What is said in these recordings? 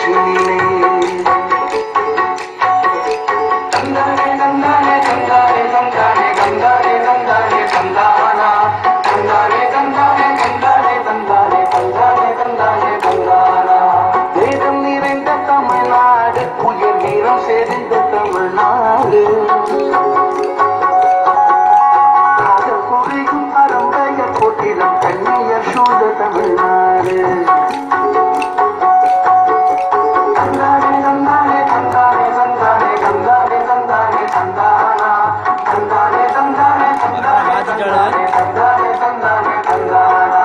மூச்சினிலே தந்தானே தந்தானே தந்தானே தந்தானே தந்தானே தந்தானே தந்தானா தந்தானே தந்தானே தந்தானே தந்தானே தந்தானே தந்தானே தந்தானா வேதம் நிறைந்த தமிழ்நாடு உயர் வீரம் செறிந்த தமிழ்நாடு காதல் குறையும் பரம்பரைய கோட்டிடம் கண்ணியர் சூழ்ந்த தமிழ்நாடு தந்தானே தந்தானே தந்தானே தந்தானே தந்தானே தந்தானே தந்தானா தந்தானே தந்தானே தந்தானே தந்தானே தந்தானே தந்தானே தந்தானா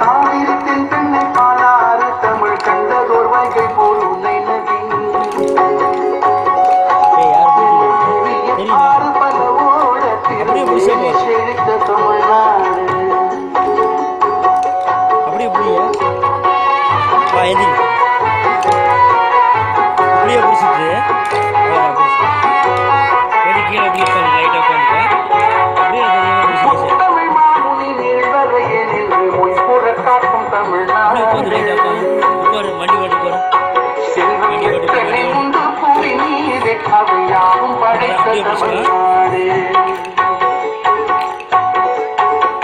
தாமிரத்தின் பெண்ணை பாலாறு தமிழ் கண்டதோர் வைகை போல் உன்னை நதி ஆறு பல ஓடத்தில் செழித்த தமிழ்நாடு அப்படியே அப்படியே பிடிச்சிட்டு கீழே அப்படியே லைட்டாக உட்காந்துட்டேன் அப்படியே தமிழ் மாமுனி நீழ்வரையே நின்று மொய்புற காக்கும் தமிழ்நாடு உட்காரு வண்டி ஓட்டு போகிறேன் செல்வம் எத்தனை உண்டு புவி நீரே அவையாவும் படைத்த தமிழ்நாடு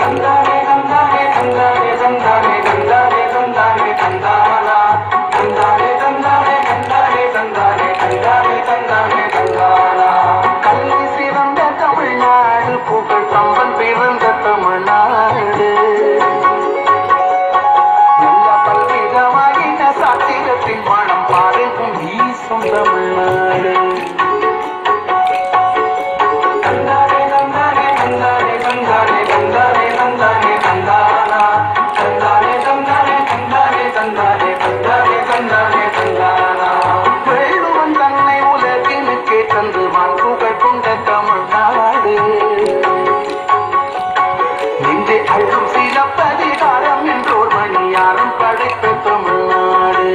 தந்தானே தந்தானே தந்தானே தந்தானே தந்தானே தந்தானே தந்தானா தந்தானே தந்தானே தந்தானே தந்தானே தந்தானே தந்தானே தந்தானா கல்வி சிறந்த தமிழ்நாடு புகழ் கம்பன் பிறந்த தமிழ்நாடு நல்ல பல்விதமாகின சாத்திரத்தின் மனம் பாருக்கும் வீசும் தமிழ்நாடு தந்தானே தந்தானே தந்தானே தந்தானே தந்தானே தந்தானே தந்தானா தந்தானே தந்தானே தந்தானே தந்தானே தந்தானே தந்தானே தந்தானா வேளுவன் தன்னை உலகினுக்கே தந்து வான்புகள் கொண்ட தமிழ்நாடு நெஞ்சை அழும் சில பரிகாரம் என்றோர் மணியாரம் படைத்த தமிழ்நாடு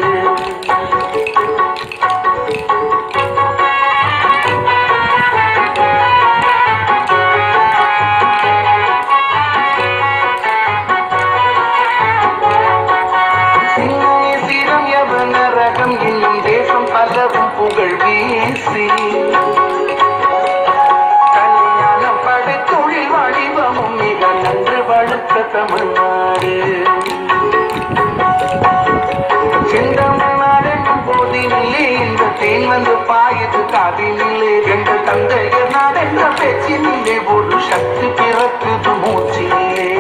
சீரம் யவன ரகம் இன்னும் தேசம் பலவும் புகழ் வீசி கல்யாணம் படை தொழில் வடிவமும் மிக நன்று வளர்த்த தமிழ்நாடு செந்தமிழ்நாடென்னும் போதினிலே இந்த தேன் வந்து பாயுது காதினிலே எங்கள் தந்தையர் நாடென்ற பேச்சினிலே ஒரு சக்தி பிறக்குது மூச்சினிலே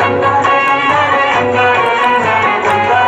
தந்தானே தந்தானே தந்தானே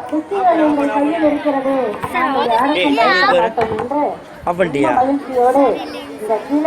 புத்திகள் எங்கள் கையில் இருக்கிறது. நாங்கள் யாருக்கும் பயப்பட மாட்டோம் என்று மகிழ்ச்சியோடு இந்த